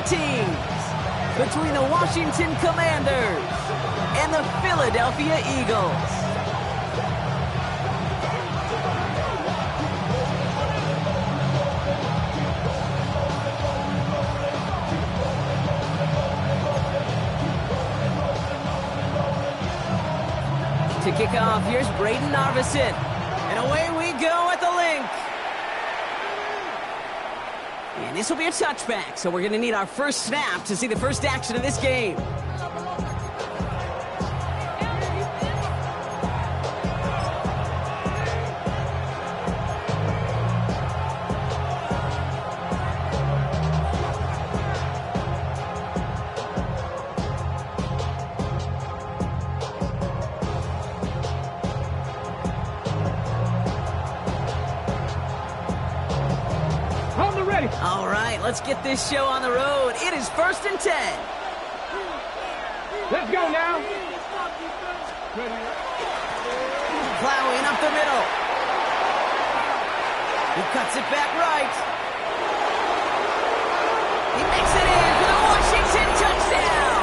teams between the Washington Commanders and the Philadelphia Eagles. To kick off, here's Braden Narvison. And away we go at the link. And this will be a touchback, so we're going to need our first snap to see the first action of this game. All right, let's get this show on the road. It is 1st and 10. Let's go now. Plowing up the middle. He cuts it back right. He makes it in for the Washington touchdown.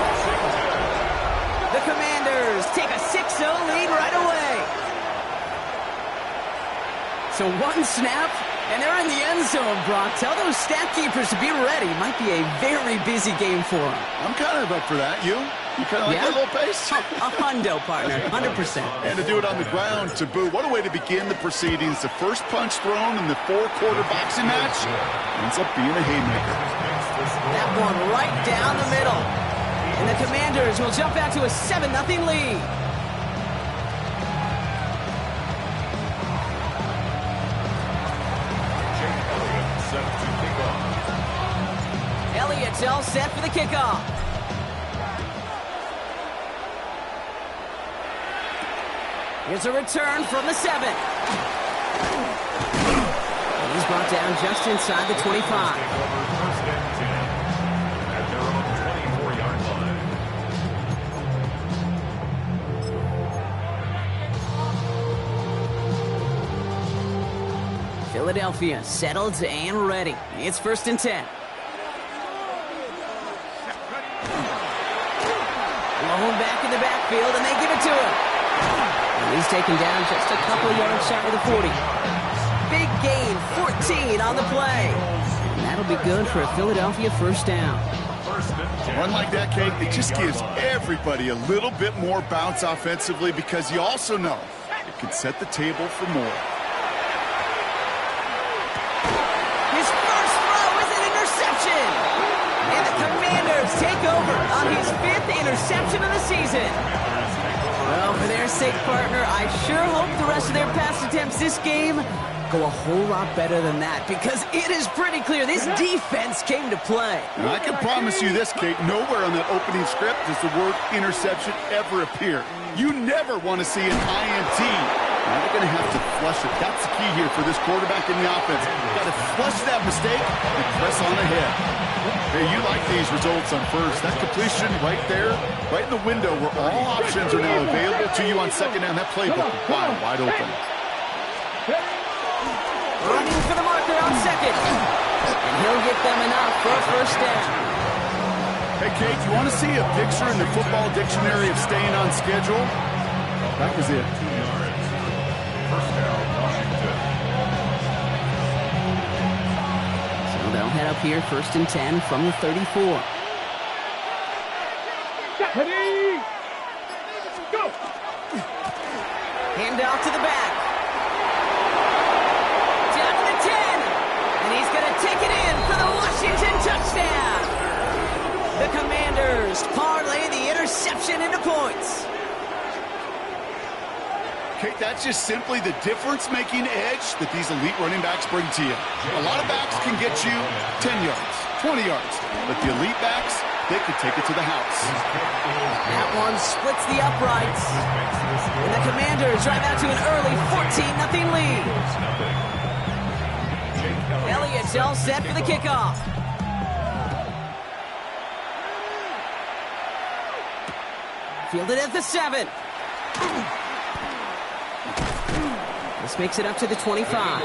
The Commanders take a 6-0 lead right away. So one snap, and they're in the end zone, Brock. Tell those stat keepers to be ready. Might be a very busy game for them. I'm kind of up for that. You kind of like that little pace? A hundo, partner, 100%. And to do it on the ground, to boot. What a way to begin the proceedings. The first punch thrown in the 4-quarter boxing match ends up being a haymaker. That one right down the middle. And the Commanders will jump out to a 7-0 lead. Elliott's all set for the kickoff. Here's a return from the 7. And he's brought down just inside the 25. Philadelphia settled and ready. It's 1st and 10. Lone back in the backfield, and they give it to him. And he's taken down just a couple of yards shy of the 40. Big gain, 14 on the play. And that'll be good for a Philadelphia first down. A run like that, Kate, it just gives everybody a little bit more bounce offensively because you also know it can set the table for more. His first throw is an interception. And the Commanders take over on his 5th interception of the season. Well, for their sake, partner, I sure hope the rest of their pass attempts this game go a whole lot better than that, because it is pretty clear this defense came to play. And I can promise you this, Kate, nowhere on that opening script does the word interception ever appear. You never want to see an INT. Now they're going to have to flush it. That's the key here for this quarterback in the offense. Got to flush that mistake and press on ahead. Hey, you like these results on first. That completion right there, right in the window where all options are now available to you on second down. That playbook wide open. Running for the marker on second. And he'll get them enough for a first down. Hey, Kate, you want to see a picture in the football dictionary of staying on schedule? That was it. So they'll head up here 1st and 10 from the 34. Ready? Go! Hand off to the back. Down to the 10. And he's going to take it in for the Washington touchdown. The Commanders parlay the interception into points. Kate, that's just simply the difference-making edge that these elite running backs bring to you. A lot of backs can get you 10 yards, 20 yards, but the elite backs, they can take it to the house. That one splits the uprights. And the Commanders drive out to an early 14-0 lead. Elliott's all set for the kickoff. Fielded at the 7. This makes it up to the 25.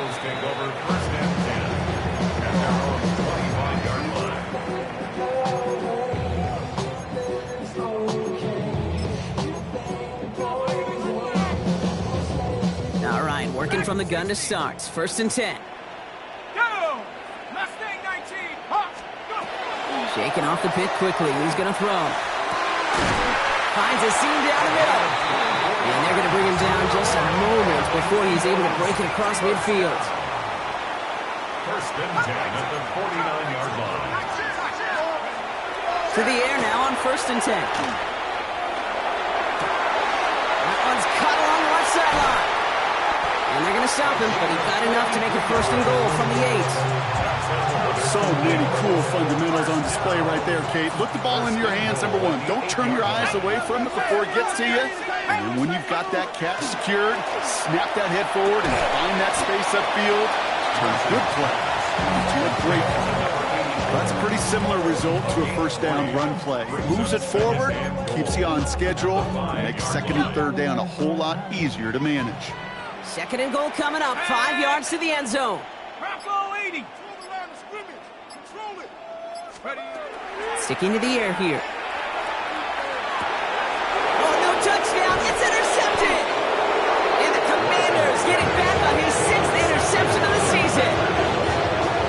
from the gun to start. 1st and 10. Go! Mustang 19, hot, go! Shaking off the pit quickly. He's going to throw. Finds a seam down the middle. And they're going to bring him down just a moment before he's able to break it across midfield. 1st and 10 at the 49-yard line. To the air now on 1st and 10. That one's cut along the left sideline. And they're going to stop him, but he got enough to make it 1st and goal from the 8. So many cool fundamentals on display right there, Kate. Look the ball into your hands, number one. Don't turn your eyes away from it before it gets to you. And then when you've got that catch secured, snap that head forward and find that space upfield. Turn a good play into a great play. That's a pretty similar result to a 1st down run play. Moves it forward, keeps you on schedule, and makes 2nd and 3rd down a whole lot easier to manage. 2nd and goal coming up. 5 yards to the end zone. Bravo 80. Control the line of scrimmage. Control it. Ready. Sticking to the air here. Oh, no touchdown. It's intercepted. And the Commanders getting back on his 6th interception of the season.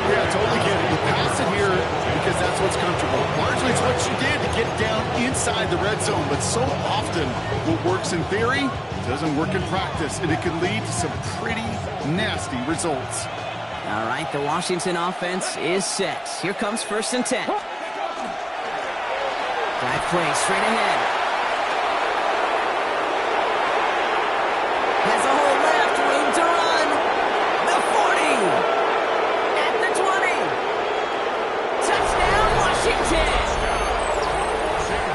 Yeah, totally get it. You pass it here because that's what's comfortable. Largely it's what you did to get down inside the red zone, but so often what works in theory doesn't work in practice, and it can lead to some pretty nasty results. All right, the Washington offense is set. Here comes 1st and 10. Drive play straight ahead. Has a hole left, room to run. The 40. At the 20. Touchdown, Washington.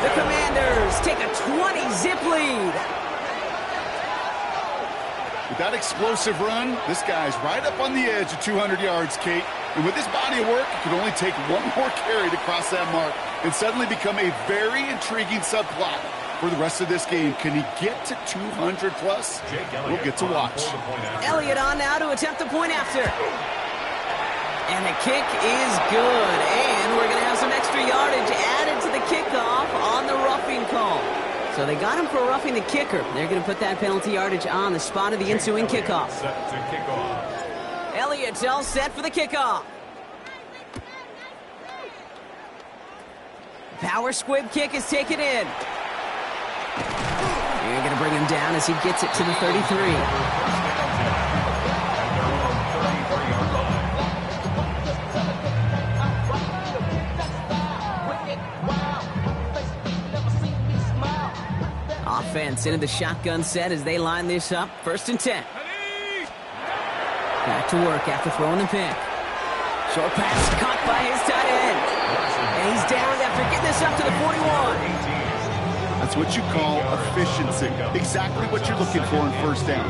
The Commanders take a 20-zip lead. With that explosive run, this guy's right up on the edge of 200 yards, Kate. And with this body of work, it can only take one more carry to cross that mark and suddenly become a very intriguing subplot for the rest of this game. Can he get to 200 plus? We'll get to watch. Elliott on now to attempt the point after. And the kick is good. And we're going to have some extra yardage added to the kickoff on the roughing call. So they got him for roughing the kicker. They're going to put that penalty yardage on the spot of the ensuing kickoff. Set to kick off. Elliott's all set for the kickoff. Power squib kick is taken in. You're going to bring him down as he gets it to the 33. Offense into the shotgun set as they line this up. 1st and 10. Back to work after throwing the pick. Short pass caught by his tight end. And he's down after getting this up to the 41. That's what you call efficiency. Exactly what you're looking for in 1st down.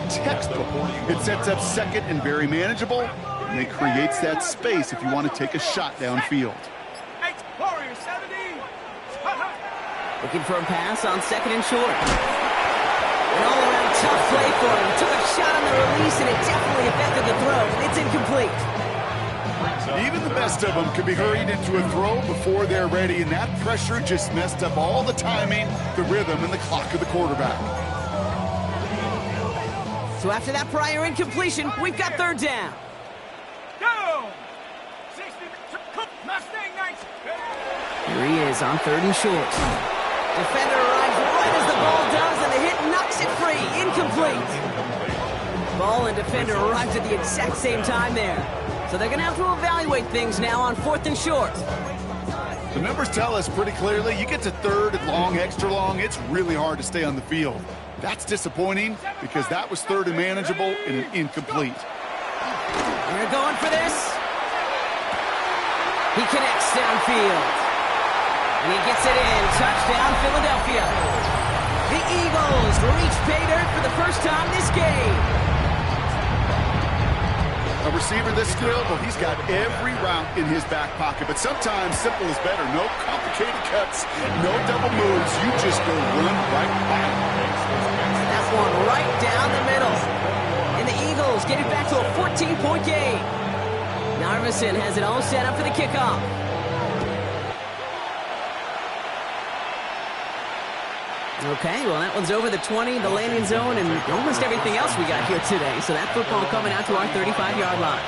Textbook. It sets up 2nd and very manageable, and it creates that space if you want to take a shot downfield. Looking for a pass on 2nd and short. An all-around tough play for him. Took a shot on the release, and it definitely affected the throw. It's incomplete. Even the best of them can be hurried into a throw before they're ready, and that pressure just messed up all the timing, the rhythm, and the clock of the quarterback. So after that prior incompletion, we've got 3rd down. Go! 60, Mustang 19. Here he is on 3rd and short. Defender arrives right as the ball does, and the hit knocks it free. Incomplete. Ball and defender arrives at the exact same time there. So they're going to have to evaluate things now on 4th and short. The numbers tell us pretty clearly, you get to 3rd and long, extra long, it's really hard to stay on the field. That's disappointing because that was 3rd and manageable and an incomplete. We're going for this. He connects downfield. And he gets it in. Touchdown, Philadelphia. The Eagles reach pay dirt for the first time this game. A receiver this skilled, well, he's got every route in his back pocket. But sometimes simple is better. No complicated cuts, no double moves. You just go run right by it. That's one right down the middle. And the Eagles get it back to a 14-point game. Narvison has it all set up for the kickoff. Okay, well, that one's over the 20, the landing zone, and almost everything else we got here today. So that football coming out to our 35-yard line.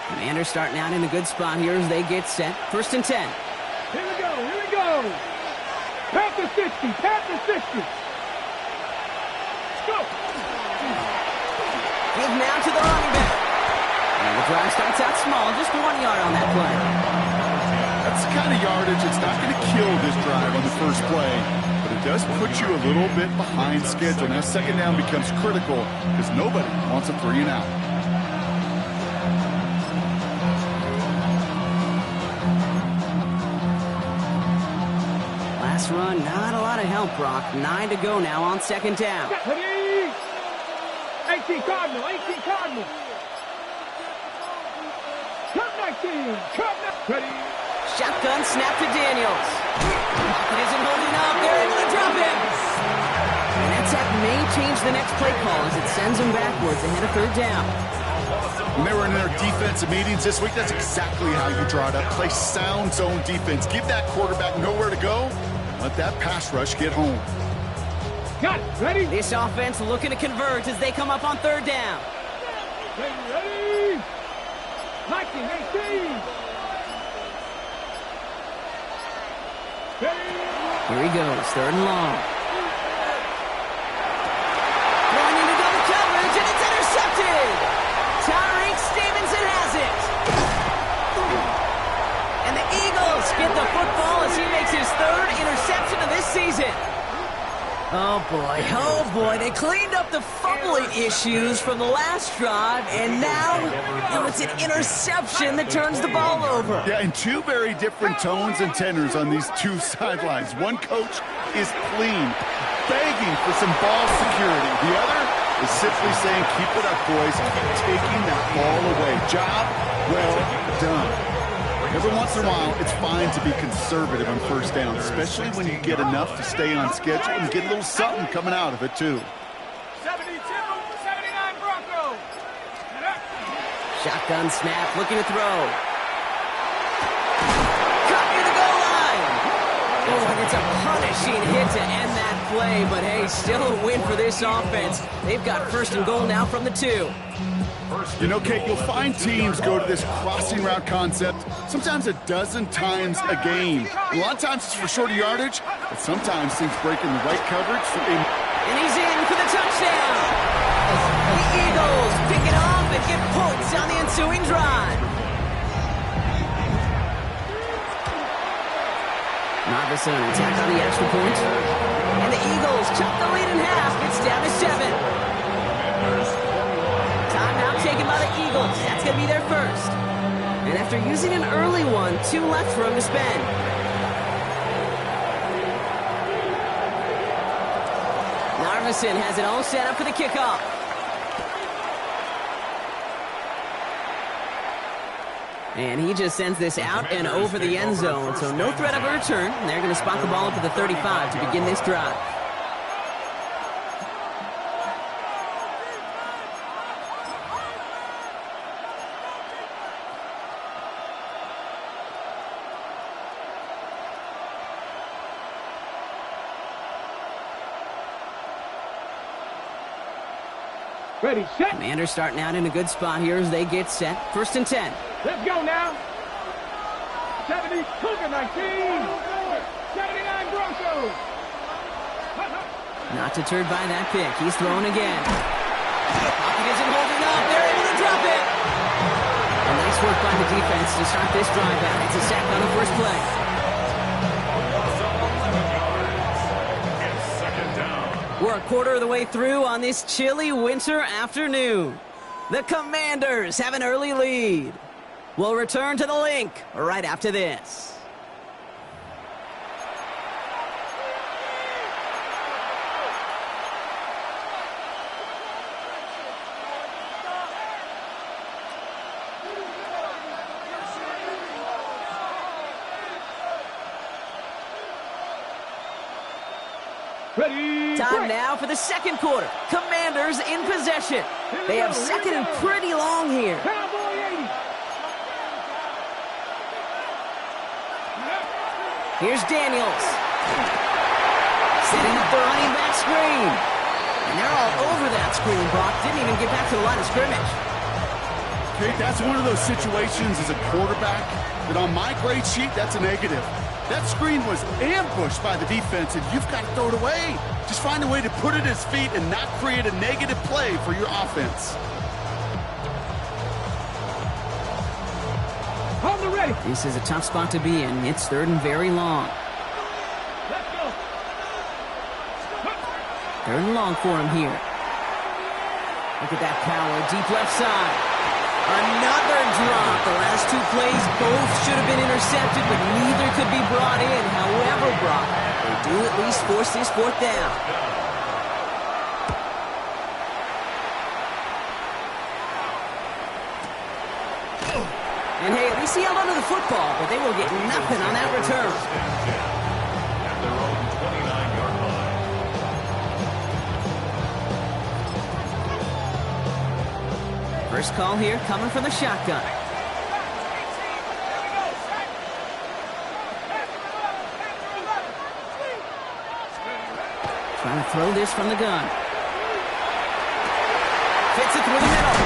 Commanders starting out in a good spot here as they get set. 1st and 10. Here we go, here we go. Pat the 60, pat the 60. Let's go. Give now to the running back. And the drive starts out small, just 1 yard on that play. That's the kind of yardage it's not going to kill this drive on the first play, but it does put you a little bit behind schedule. Now, 2nd down becomes critical because nobody wants a 3 and out. Last run, not a lot of help, Brock. 9 to go now on 2nd down. 18 Cardinal, 18 Cardinal. Cut 19, cut 19. Ready. Shotgun snap to Daniels. Pocket isn't holding up. They're able to drop him. And that sack may change the next play call as it sends them backwards ahead of 3rd down. When they were in their defensive meetings this week, that's exactly how you draw it up. Play sound zone defense. Give that quarterback nowhere to go. Let that pass rush get home. Got it. Ready? This offense looking to convert as they come up on 3rd down. Ready. 19, 18. Here he goes, 3rd and long. Going into double coverage, and it's intercepted! Tyreek Stevenson has it! And the Eagles get the football as he makes his 3rd interception of this season. Oh boy, they cleaned up the fumbling issues from the last drive, and now it's an interception that turns the ball over. Yeah, and 2 very different tones and tenors on these 2 sidelines. One coach is clean, begging for some ball security. The other is simply saying, keep it up, boys. Keep taking that ball away. Job well done. Every once in a while, it's fine to be conservative on 1st down, especially when you get enough to stay on schedule and get a little something coming out of it, too. 72, 79 Broncos. Shotgun snap, looking to throw. Cut near the goal line. Oh, and it's a punishing hit to end that play, but hey, still a win for this offense. They've got 1st and goal now from the 2. You know, Kate, you'll find teams go to this crossing route concept sometimes a dozen times a game. A lot of times it's for shorter yardage, but sometimes things break in the right coverage. And he's in for the touchdown. The Eagles pick it off and get points on the ensuing drive. Marvison attack on the extra point. And the Eagles chop the lead in half. It's down to 7. Timeout taken by the Eagles. That's going to be their 1st. And after using an early one, 2 left for him to spend. Marvison has it all set up for the kickoff. And he just sends this out and over the end zone, so no threat of a return. And they're going to spot the ball up to the 35 to begin this drive. Ready, set. Commanders starting out in a good spot here as they get set. 1st and 10. Let's go now. 70, Cougar 19. 79 Broncos. Not deterred by that pick. He's throwing again. Pocket isn't holding up. They're able to drop it. A nice work by the defense to start this drive out. It's a sack on the first play. We're a quarter of the way through on this chilly winter afternoon. The Commanders have an early lead. We'll return to the link right after this. Ready. Time now for the 2nd quarter. Commanders in possession. They have 2nd and pretty long here. Cowboy 80. Here's Daniels. Setting up the running back screen. And they're all over that screen, Brock. Didn't even get back to the line of scrimmage. Okay, that's one of those situations as a quarterback that on my grade sheet, that's a negative. That screen was ambushed by the defense, and you've got to throw it away. Just find a way to put it at his feet and not create a negative play for your offense. On the ready. This is a tough spot to be in. It's 3rd and very long. Let's go. 3rd and long for him here. Look at that power, deep left side. Another drop. The last 2 plays, both should have been intercepted, but neither could be brought in. However, Brock, they do at least force this 4th down. And hey, at least he held onto the football, but they will get nothing on that return. At their own 29-yard line. First call here coming from the shotgun. Trying to throw this from the gun. Fits it through the middle.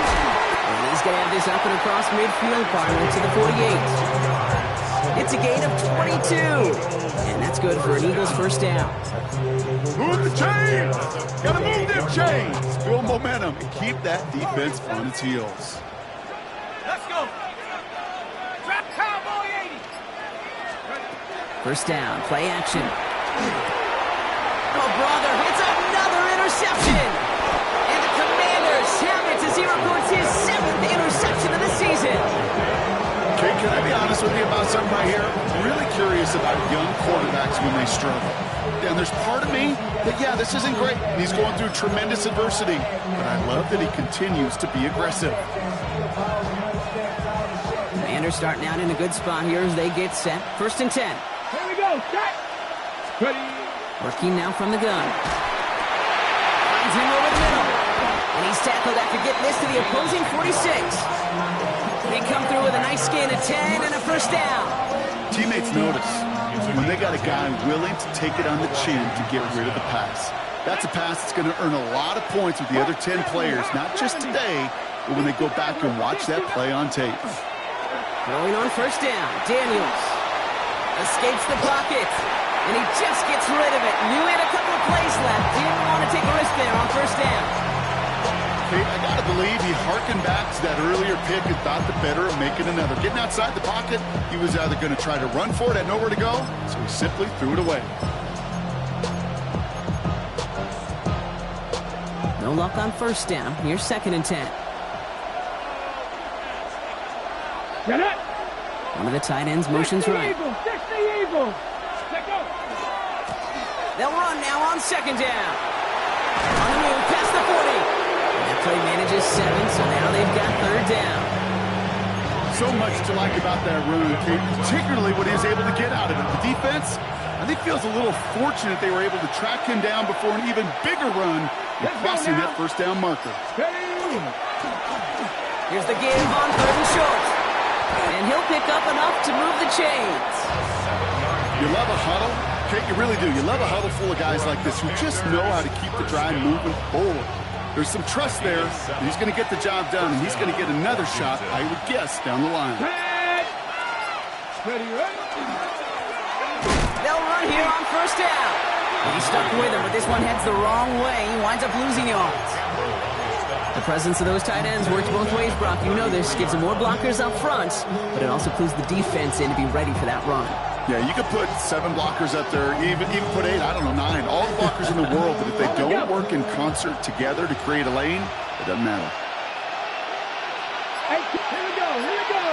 And he's going to have this up and across midfield, finally to the 48. It's a gain of 22. And that's good for an Eagles first down. Move the chains! Gotta move them chains! Build momentum and keep that defense on its heels. Let's go. Drop Cowboy 80. First down, play action. Oh, brother, it's another interception! And the Commanders have it as he records his 7th interception of the season. Okay, can I be honest with you about something right here? I'm really curious about young quarterbacks when they struggle. And there's part of me that, yeah, this isn't great. And he's going through tremendous adversity. But I love that he continues to be aggressive. Commanders starting out in a good spot here as they get set. 1st and 10. Here we go. Set. Ready. Working now from the gun. Finds him over the middle. And he's tackled after getting this to the opposing 46. They come through with a nice gain of 10 and a first down. Teammates notice when they got a guy willing to take it on the chin to get rid of the pass. That's a pass that's going to earn a lot of points with the other 10 players, not just today, but when they go back and watch that play on tape. Going on first down, Daniels escapes the pocket, and he just gets rid of it. Knew he had a couple of plays left. Didn't want to take a risk there on first down. Kate, I got to believe he harkened back to that earlier pick and thought the better of making another. Getting outside the pocket, he was either going to try to run for it, had nowhere to go, so he simply threw it away. No luck on first down. Here's 2nd and 10. Get it. One of the tight ends motions right. Fix the Eagles. Let go. They'll run now on 2nd down. On the move, past the 40. That play manages 7, so now they've got 3rd down. So much to like about that run, Kate, particularly what he was able to get out of it. The defense, I think, feels a little fortunate they were able to track him down before an even bigger run and crossing that first down marker. Here's the give on 3rd and short. And he'll pick up enough to move the chains. You love a huddle? Kate, you really do. You love a huddle full of guys like this who just know how to keep the drive moving forward. There's some trust there. He's going to get the job done, and he's going to get another shot, I would guess, down the line. Ready, ready. They'll run here on first down. He's stuck with him, but this one heads the wrong way. He winds up losing yards. The presence of those tight ends works both ways, Brock. You know this. Gives them more blockers up front, but it also clues the defense in to be ready for that run. Yeah, you could put 7 blockers up there, even put 8, I don't know, 9. All the blockers in the world, but if they don't work in concert together to create a lane, it doesn't matter. Hey, here we go, here we go.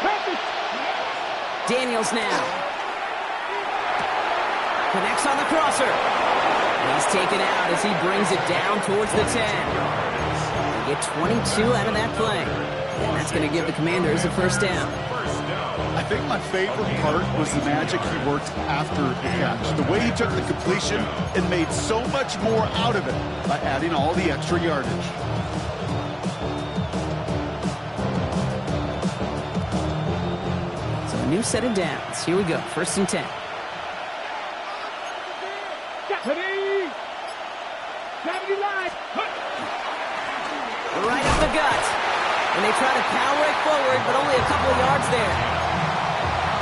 Perfect. Daniels now. Connects on the crosser. And he's taken out as he brings it down towards the 10. They get 22 out of that play. And that's going to give the Commanders a first down. I think my favorite part was the magic he worked after the catch. The way he took the completion and made so much more out of it by adding all the extra yardage. So a new set of downs. Here we go. 1st and 10. gut. And they try to power it forward, but only a couple of yards there.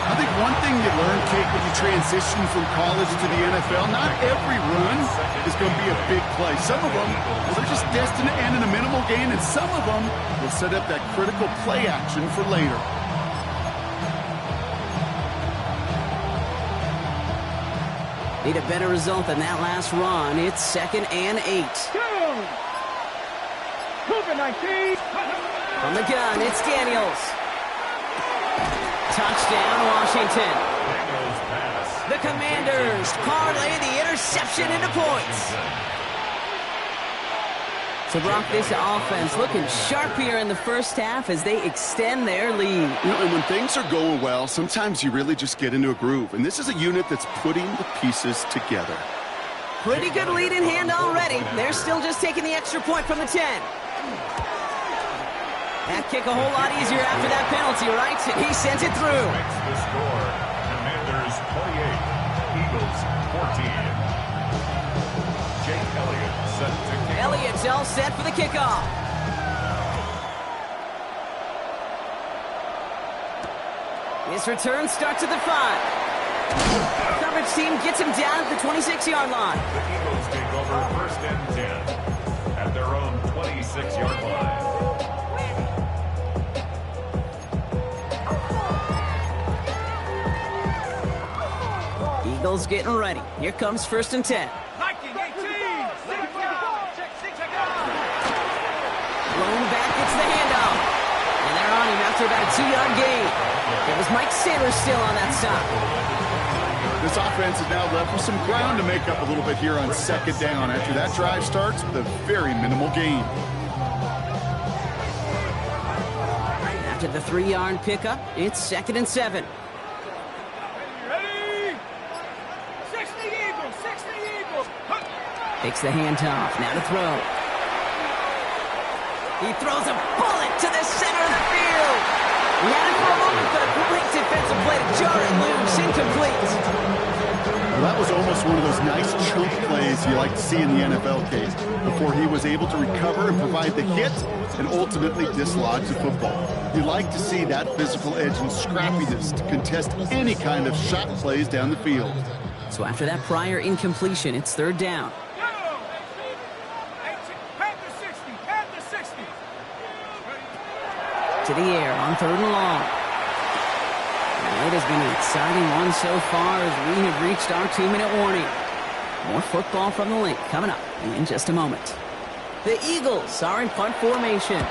I think one thing you learn, Kate, when you transition from college to the NFL, not every run is going to be a big play. Some of them, well, they're just destined to end in a minimal gain, and some of them will set up that critical play action for later. Need a better result than that last run. It's 2nd and 8. From the gun, it's Daniels. Touchdown, Washington. The Commanders parlay the interception into points. So, Brock, this offense looking sharp here in the first half as they extend their lead. You know, and when things are going well, sometimes you really just get into a groove. And this is a unit that's putting the pieces together. Pretty good lead in hand already. They're still just taking the extra point from the 10. That kick a whole lot easier after that penalty, right? And he sends it through. The score, Commanders 28, Eagles 14. Jake Elliott set to kick. Elliott's all set for the kickoff. This return starts at the 5. Coverage team gets him down at the 26-yard line. The Eagles take over 1st and 10 at their own 26-yard line. Eagles getting ready. Here comes 1st and 10. Blown back, it's the handoff. And they're on him after about a 2-yard gain. It was Mike Sanders still on that stop. This offense is now left with some ground to make up a little bit here on 2nd down after that drive starts with a very minimal gain. After the 3-yard pickup, it's 2nd and 7. Takes the handoff, now to throw. He throws a bullet to the center of the field. He had it for a moment, but a quick defensive play to jar it loose, incomplete. Well, that was almost one of those nice chunk plays you like to see in the NFL case before he was able to recover and provide the hit and ultimately dislodge the football. You like to see that physical edge and scrappiness to contest any kind of shot plays down the field. So after that prior incompletion, it's 3rd down. To the air on 3rd and long. It has been an exciting one so far as we have reached our 2-minute warning. More football from the link coming up in just a moment. The Eagles are in punt formation.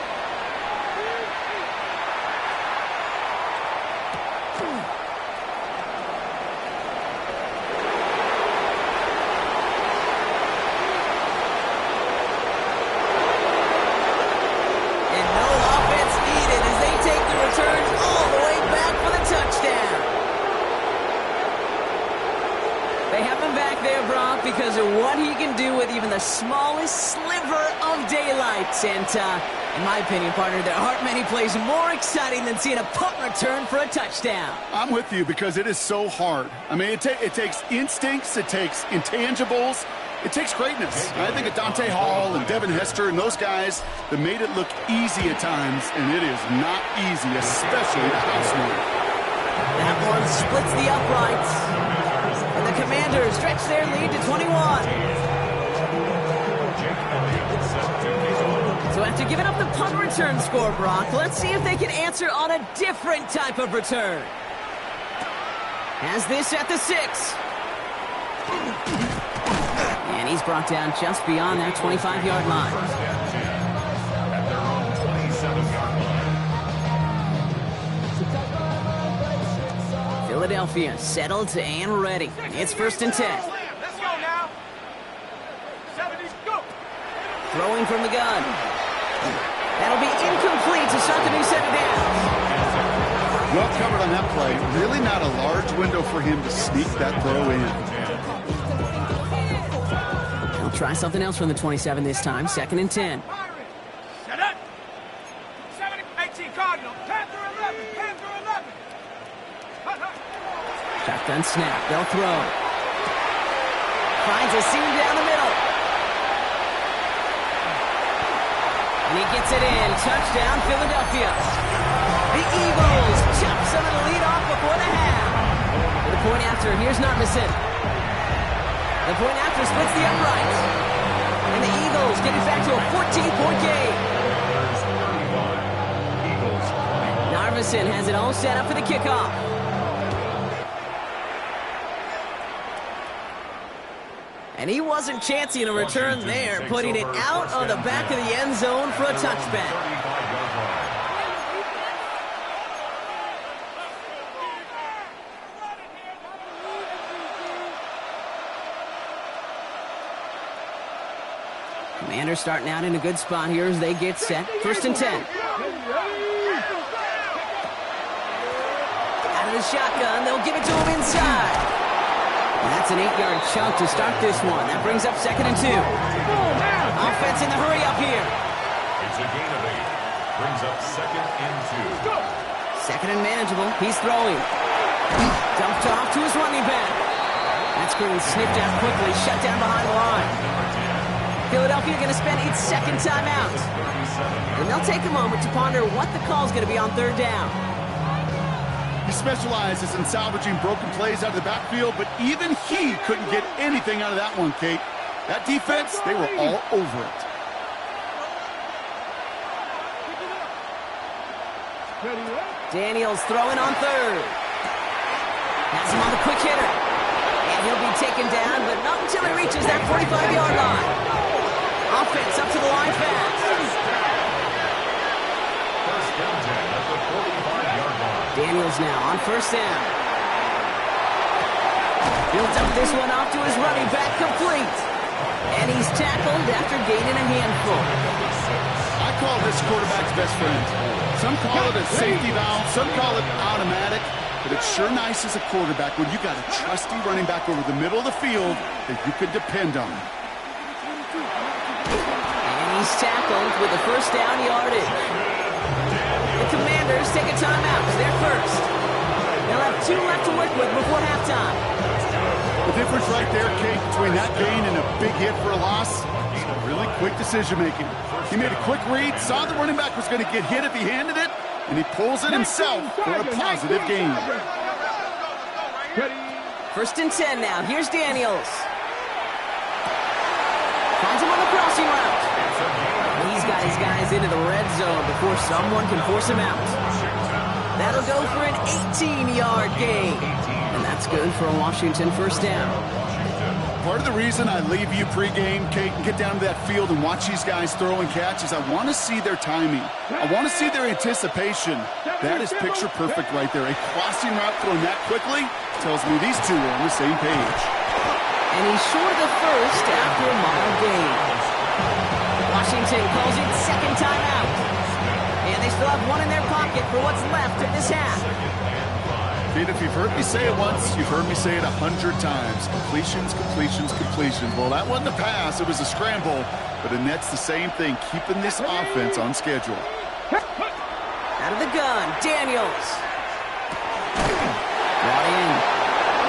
Because of what he can do with even the smallest sliver of daylight. And in my opinion, partner, there aren't many plays more exciting than seeing a punt return for a touchdown. I'm with you because it is so hard. I mean, it takes instincts, it takes intangibles, it takes greatness. I think of Dante Hall and Devin Hester and those guys that made it look easy at times, and it is not easy, especially the house one. That one splits the uprights. And the Commanders stretch their lead to 21. So after giving up the punt return score, Brock, let's see if they can answer on a different type of return. Has this at the 6. And he's brought down just beyond that 25-yard line. At their own 27-yard line. Philadelphia settled and ready. It's 1st and 10. Let's go now. 70, go. Throwing from the gun. That'll be incomplete to start the new set of downs. Well covered on that play. Really not a large window for him to sneak that throw in. He'll try something else from the 27 this time. 2nd and 10. Set up. 70, 18 Cardinal. Panther 11. Panther 11. Shotgun snap. They'll throw. Finds a seam down the middle. And he gets it in. Touchdown, Philadelphia. The Eagles chop some of the lead off before the half. For the point after, here's Narvison. The point after splits the uprights. And the Eagles get it back to a 14-point game. Narvison has it all set up for the kickoff. And he wasn't chancing a return there, putting it out on the back of the end zone for a touchback. Commanders starting out in a good spot here as they get set. 1st and 10. Out of the shotgun, they'll give it to him inside. And that's an 8-yard chunk to start this one. That brings up 2nd and 2. Offense in the hurry up here. It's a gain of 8. Brings up 2nd and 2. 2nd and manageable. He's throwing. Dumped off to his running back. That screen snipped out quickly, shut down behind the line. Philadelphia going to spend its 2nd timeout. And they'll take a moment to ponder what the call is going to be on 3rd down. He specializes in salvaging broken plays out of the backfield, but even he couldn't get anything out of that one, Kate. That defense, they were all over it. Daniels throwing on 3rd. Has him on the quick hitter. And he'll be taken down, but not until he reaches that 45-yard line. Offense up to the line fast. Daniels now on 1st down. He'll dump this one off to his running back, complete. And he's tackled after gaining a handful. I call this quarterback's best friend. Some call it a safety valve, some call it automatic, but it's sure nice as a quarterback when you got a trusty running back over the middle of the field that you could depend on. And he's tackled with the 1st down yardage. The Commanders take a timeout. They're first. They'll have 2 left to work with before halftime. The difference right there, Kate, between that gain and a big hit for a loss is really quick decision-making. He made a quick read, saw the running back was going to get hit if he handed it, and he pulls it himself for a positive gain. 1st and 10 now. Here's Daniels. Finds him on the crossing route. He's got his guys into the red zone before someone can force him out. That'll go for an 18-yard gain. And that's good for a Washington 1st down. Part of the reason I leave you pregame, Kate, and get down to that field and watch these guys throw and catch is I want to see their timing. I want to see their anticipation. That is picture perfect right there. A crossing route thrown that quickly tells me these two are on the same page. And he's short of the 1st after a mild gain. Washington calls it 2nd timeout. And they still have 1 in their pocket for what's left of this half. Kate, if you've heard me say it once, you've heard me say it 100 times. Completions, completions, completions. Well, that wasn't a pass. It was a scramble. But Annette's the same thing, keeping this offense on schedule. Out of the gun, Daniels. Brought in.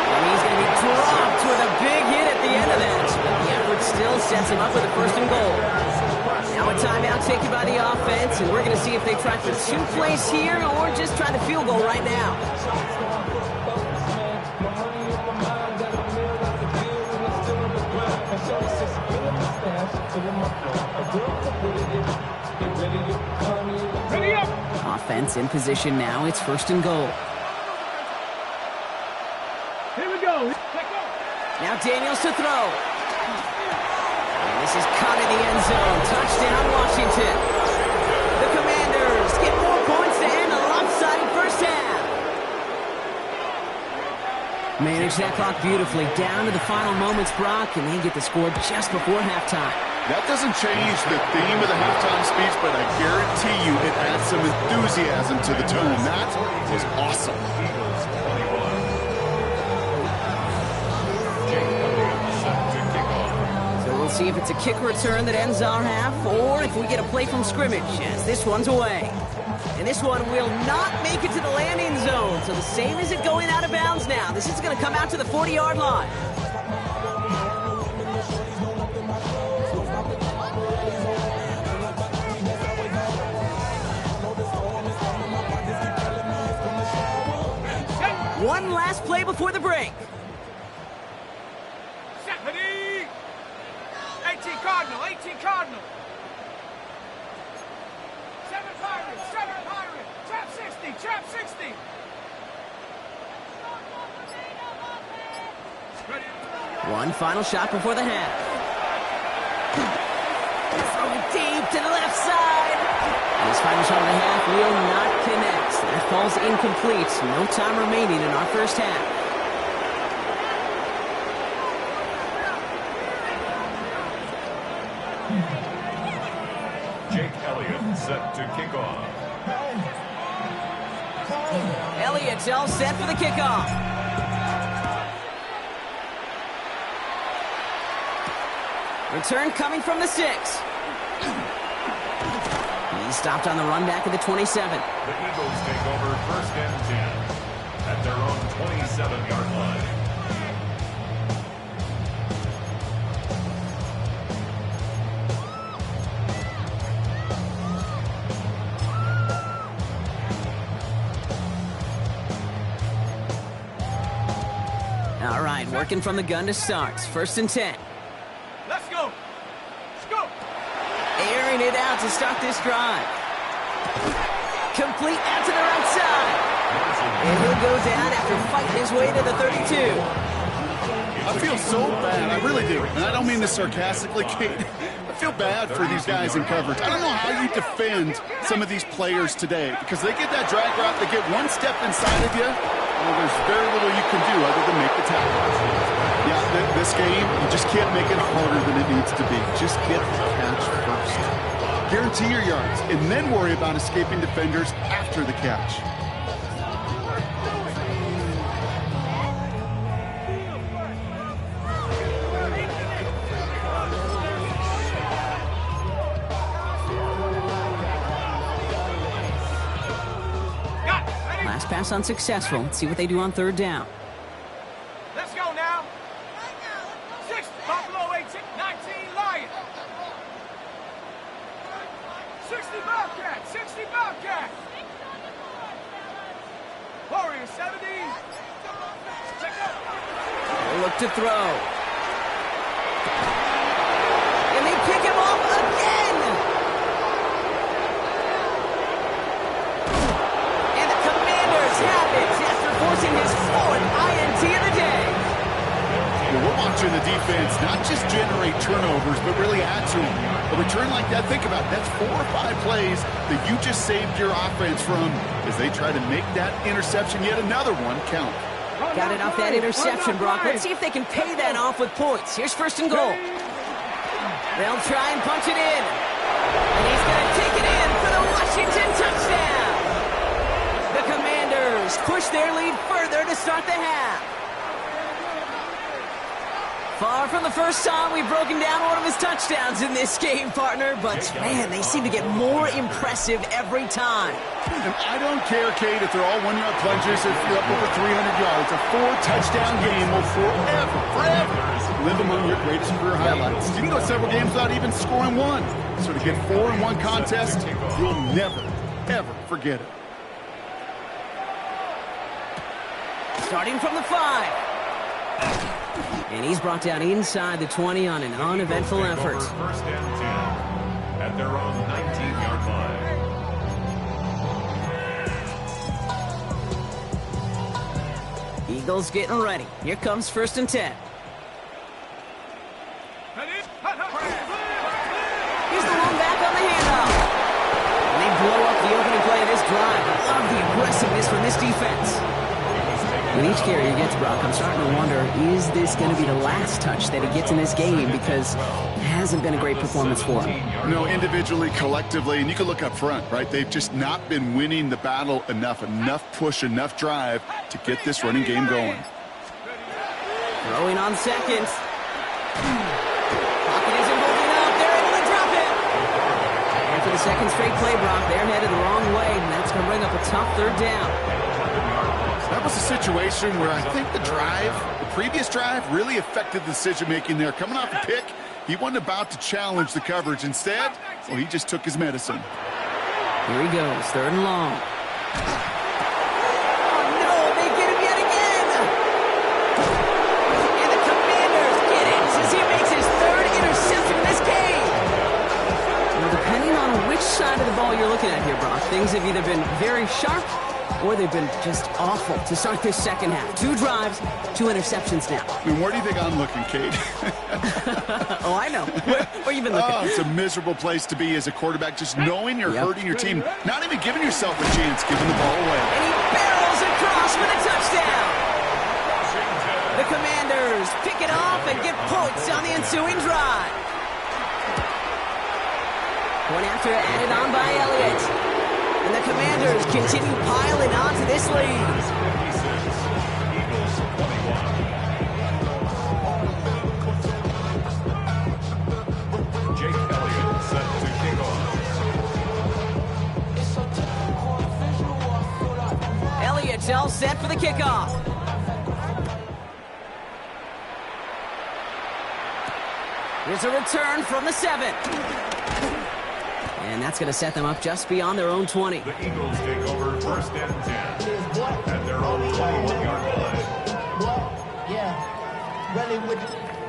And he's going to be dropped with a big hit at the end of that. But the effort still sets him up with a 1st and goal. Now a timeout taken by the offense, and we're going to see if they try for 2 plays here or just try the field goal right now. Offense in position now. It's 1st and goal. Here we go. Now Daniels to throw. And this is caught in the end zone. Touchdown, Washington. The Commanders get 4 points to end a lopsided 1st half. Manage that clock beautifully. Down to the final moments, Brock, and they get the score just before halftime. That doesn't change the theme of the halftime speech, but I guarantee you it adds some enthusiasm to the tone. That was awesome. So we'll see if it's a kick return that ends our half, or if we get a play from scrimmage, as this one's away. And this one will not make it to the landing zone, so the same as it going out of bounds now. This is going to come out to the 40-yard line. One last play before the break. Set, ready. 18 Cardinal, 18 Cardinal. 7 Pirate, 7 Pirate. Trap 60, trap 60. Ready. One final shot before the half. Throw it deep to the left side. And his final shot of the half will not connect. That falls incomplete. No time remaining in our first half. Jake Elliott set to kick off. Elliott's all set for the kickoff. Return coming from the 6. He's stopped on the run back at the 27. The Eagles take over first and 10 at their own 27-yard line. All right, working from the gun to start. First and 10. Let's go. Let's go. Airing it out to start this drive. Complete out to the right side. And he'll go down after fighting his way to the 32. I feel so bad. I really do. And I don't mean this sarcastically, Kate. I feel bad for these guys in coverage. I don't know how you defend some of these players today because they get that drag route, they get one step inside of you, well, there's very little you can do other than make the tackle. Yeah, this game, you just can't make it harder than it needs to be. Just get the catch first. Guarantee your yards, and then worry about escaping defenders after the catch. Last pass unsuccessful. Let's see what they do on third down. Let's go now. 6 Buffalo 18, 19 Lion. 60 Bobcat, 60 Bobcat. Warrior 70. Check out. They'll look to throw. And they pick him off again. And the Commanders have it after forcing his 4th INT of the day. Well, we're watching the defense not just generate turnovers, but really add to them. A return like that, think about it, that's 4 or 5 plays that you just saved your offense from as they try to make that interception, yet another one, count. Got it off that interception, Brock. Let's see if they can pay that off with points. Here's first and goal. They'll try and punch it in. And he's going to take it in for the Washington touchdown. The Commanders push their lead further to start the half. Far from the first time we've broken down one of his touchdowns in this game, partner, but man, they seem to get more impressive every time. And I don't care, Kate, if they're all 1-yard plunges, if you're up over 300 yards. A 4-touchdown game will forever live among your greatest career highlights. You can go several games without even scoring one. So to get 4 in one contest, you'll never, ever forget it. Starting from the 5. And he's brought down inside the 20 on an uneventful effort. First and 10 at their own 19-yard line. Eagles getting ready. Here comes first and 10. Here's the one back on the handoff. And they blow up the opening play of this drive. I love the aggressiveness from this defense. When each carry he gets, Brock, I'm starting to wonder, is this going to be the last touch that he gets in this game? Because it hasn't been a great performance for him. No, individually, collectively, and you can look up front, right? They've just not been winning the battle enough push, enough drive to get this running game going. Throwing on second. Pocket isn't holding up. They're able to drop it. And for the second straight play, Brock, they're headed the wrong way, and that's going to bring up a tough third down. That was a situation where I think the previous drive really affected the decision-making there. Coming off the pick, he wasn't about to challenge the coverage. Instead, well, he just took his medicine. Here he goes, third and long. Oh, no, they get him yet again. Things have either been very sharp or they've been just awful to start this second half. 2 drives, 2 interceptions now. And where do you think I'm looking, Kate? Oh, I know. Where you been looking? Oh, it's a miserable place to be as a quarterback, just knowing you're hurting your team, not even giving yourself a chance, giving the ball away. And he barrels across for the touchdown. The Commanders pick it off and get points on the ensuing drive. Point after added on by Elliott. And the Commanders continue piling on to this lead. 26, Eagles 21. Jake Elliott set to kick off. Elliott's all set for the kickoff. Here's a return from the 7. And that's going to set them up just beyond their own 20. The Eagles take over first and 10 at their own 21-yard line. Yeah, really with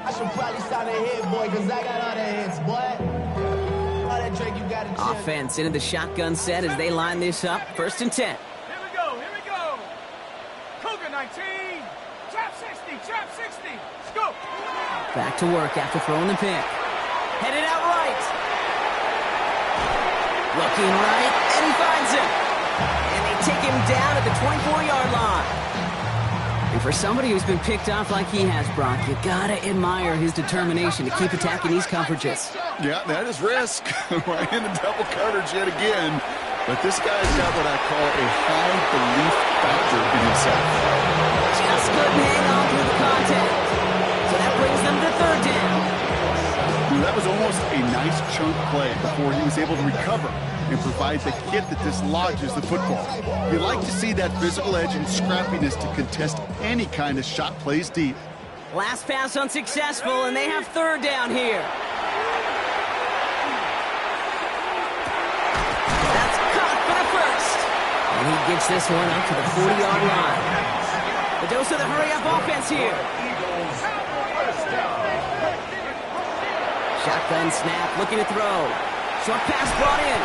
I should probably sign a hit, boy, because I got all the hits, boy. All that Drake, you got to Offense into the shotgun set as they line this up. First and 10. Here we go, here we go. Cougar 19, trap 60, trap 60. Let's go. Back to work after throwing the pick. Headed out right. Looking right, and he finds him. And they take him down at the 24-yard line. And for somebody who's been picked off like he has, Brock, you gotta admire his determination to keep attacking these coverages. Yeah, that is risk. We're in a double coverage yet again. But this guy's got what I call a high belief factor in himself. Just couldn't hang on through the contact. So that brings them to third down. That was almost a nice chunk play before he was able to recover and provide the hit that dislodges the football. You like to see that physical edge and scrappiness to contest any kind of shot plays deep. Last pass unsuccessful, and they have third down here. That's caught for the first. And he gets this one up to the 40-yard line. The dose of the hurry-up offense here. Shotgun snap, looking to throw. Short pass brought in.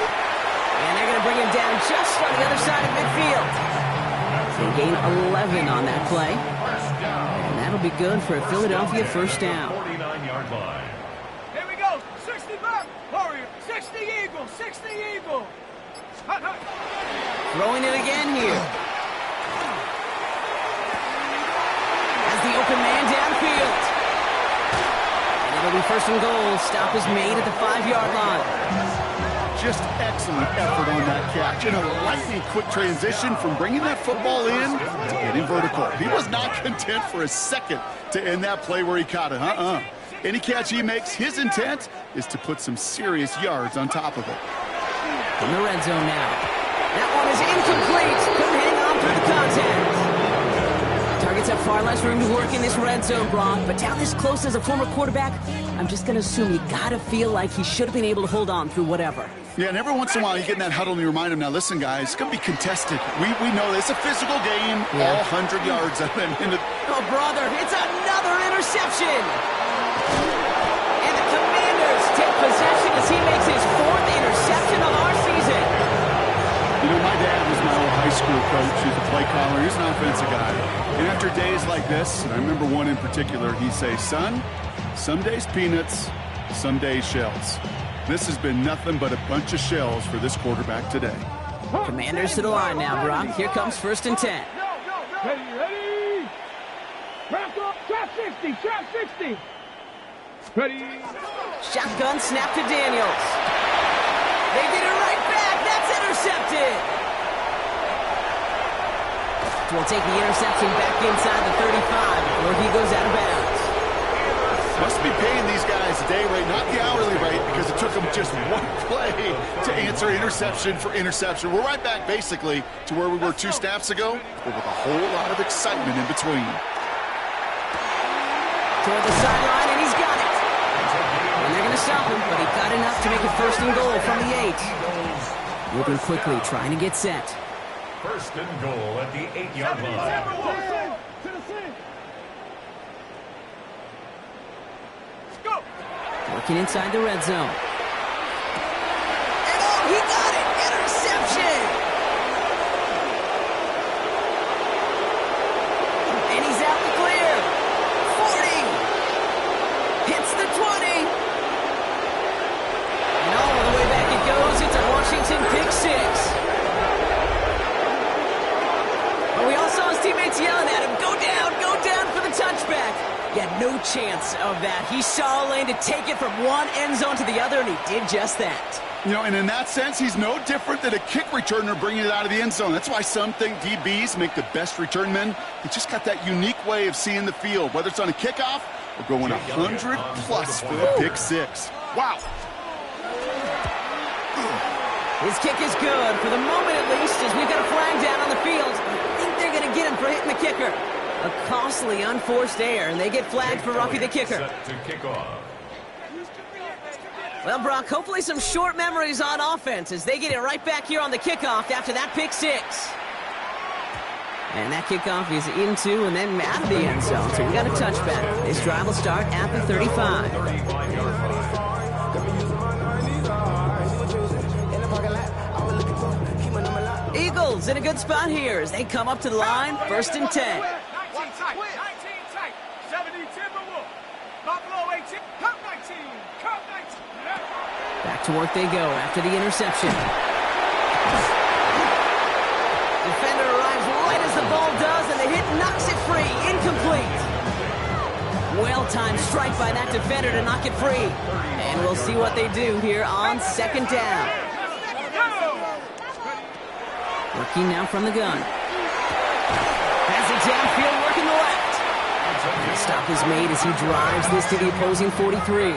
And they're going to bring him down just on the other side of midfield. They gain 11 on that play. And that'll be good for a Philadelphia first down. 49-yard line. Here we go, 60 back, Warrior, 60 Eagle, 60 Eagle. Hut, hut. Throwing it again here. As the open man downfield. It'll be first and goal. Stop is made at the 5-yard line. Just excellent effort on that catch. And a lightning quick transition from bringing that football in to getting vertical. He was not content for a second to end that play where he caught it. Any catch he makes, his intent is to put some serious yards on top of it. In the red zone now. That one is incomplete. Couldn't hang on through the contact. Targets have far less room to work in this red zone, Brock, but down this close as a former quarterback, I'm just going to assume you got to feel like he should have been able to hold on through whatever. Yeah, and every once in a while you get in that huddle and you remind him, now listen, guys, it's going to be contested. We know this. It's a physical game, all 100 yards. Oh, brother, it's another interception. And the Commanders take possession as he makes his 4th interception of our season. You know, my dad was my old high school coach. He's a play caller. He's an offensive guy. And after days like this, and I remember one in particular, he'd say, son, some days peanuts, some days shells. This has been nothing but a bunch of shells for this quarterback today. Commanders to the line now, Brock. Here comes first and 10. Ready, ready. Trap up, trap 60, trap 60. Ready. Shotgun snap to Daniels. They did it right back. That's intercepted. We'll take the interception back inside the 35 before he goes out of bounds. Must be paying these guys a day rate, not the hourly rate, because it took them just one play to answer interception for interception. We're right back, basically, to where we were 2 snaps ago, but with a whole lot of excitement in between. Toward the sideline, and he's got it. And they're going to stop him, but he got enough to make it first and goal from the 8. Moving quickly, trying to get set. First and goal at the 8-yard line. Working inside the red zone. And oh, he got it! Interception! no chance of that. He saw a lane to take it from one end zone to the other, and he did just that. You know, and in that sense, he's no different than a kick returner bringing it out of the end zone. That's why some think DBs make the best return men. They just got that unique way of seeing the field, whether it's on a kickoff or going 100+ for a pick six. Wow. His kick is good, for the moment at least, as we've got a flag down on the field. I think they're going to get him for hitting the kicker. A costly unforced error, and they get flagged for roughing the kicker. Set to kick off. Well, Brock, hopefully some short memories on offense as they get it right back here on the kickoff after that pick six. And that kickoff is into and then out of the end zone, so we got a touchback. This drive will start at the 35. 35-yard line. Eagles in a good spot here as they come up to the line, 1st and 10. 19 tight, 19 tight. 70 Timberwolf. Buffalo 18. Cup 19. Cup 19. Back to work they go after the interception. Defender arrives right as the ball does, and the hit knocks it free. Incomplete. Well-timed strike by that defender to knock it free. And we'll see what they do here on 2nd down. Working now from the gun. Has it downfield, working the left. The stop is made as he drives this to the opposing 43.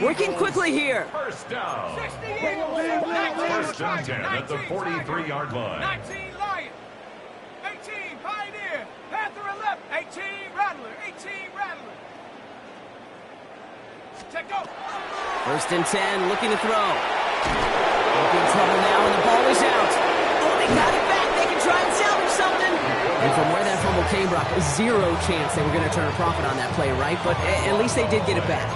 Working quickly here. First down. 1st and 10 at the 43-yard line. 19 Lion. 18 Pioneer. Panther 11. 18 Rattler. 18 Rattler. Check go. 1st and 10, looking to throw. In trouble now, and the ball is out. Oh, they got it back. They can try and salvage something. And from where that fumble came, Brock, zero chance they were going to turn a profit on that play, right? But at least they did get it back.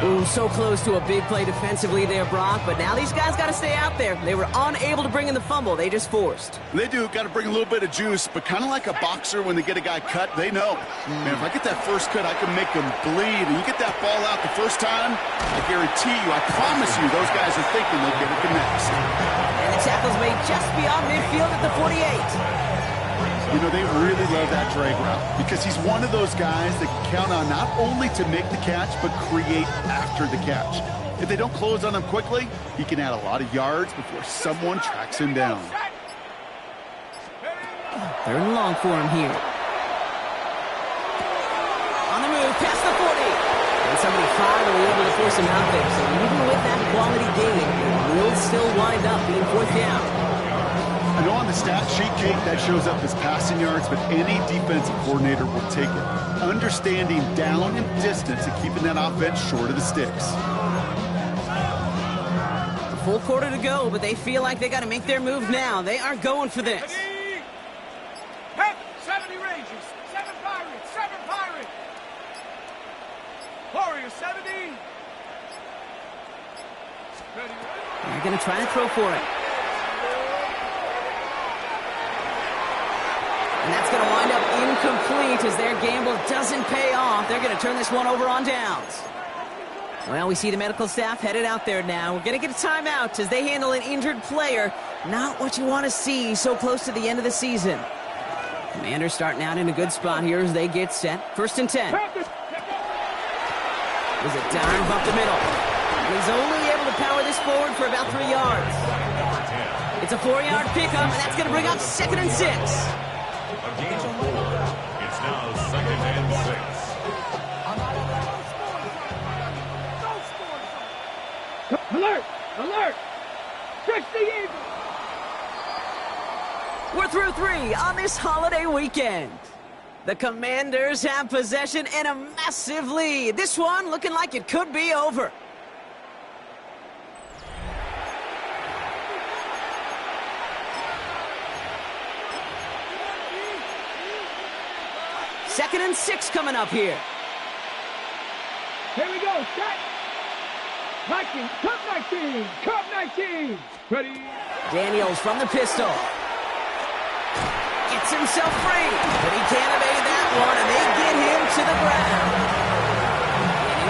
Ooh, so close to a big play defensively there, Brock. But now these guys got to stay out there. They were unable to bring in the fumble. They just forced. They do. Got to bring a little bit of juice, but kind of like a boxer when they get a guy cut, they know. Man, if I get that first cut, I can make him bleed. And you get that ball out the first time, I guarantee you, I promise you, those guys are thinking they'll get it the next. And the tackle's made just beyond midfield at the 48. You know, they really love that drag route because he's one of those guys that can count on not only to make the catch, but create after the catch. If they don't close on him quickly, he can add a lot of yards before someone tracks him down. 3rd and long for him here. On the move, past the 40. And somebody finally able to force him out there. So even with that quality gain, it will still wind up being 4th down. I know on the stat sheet, Kate, that shows up as passing yards, but any defensive coordinator will take it. Understanding down and distance and keeping that offense short of the sticks. A full quarter to go, but they feel like they got to make their move now. They are going for this. 70 Rangers, 7 Pirates, 7 Pirates. Warriors 70. They're going to try to throw for it. And that's going to wind up incomplete as their gamble doesn't pay off. They're going to turn this one over on downs. Well, we see the medical staff headed out there now. We're going to get a timeout as they handle an injured player. Not what you want to see so close to the end of the season. Commanders starting out in a good spot here as they get set. 1st and 10. Is a dime up the middle. He's only able to power this forward for about 3 yards. It's a 4-yard pickup, and that's going to bring up 2nd and 6. A gain of 4. It's now 2nd and 6. Alert! Alert! Fix the Eagles! We're through 3 on this holiday weekend. The Commanders have possession and a massive lead. This one looking like it could be over. Second and 6 coming up here. Here we go, set! 19, Cup 19, Cup 19! Ready? Daniels from the pistol. Gets himself free, but he can't evade that one, and they get him to the ground.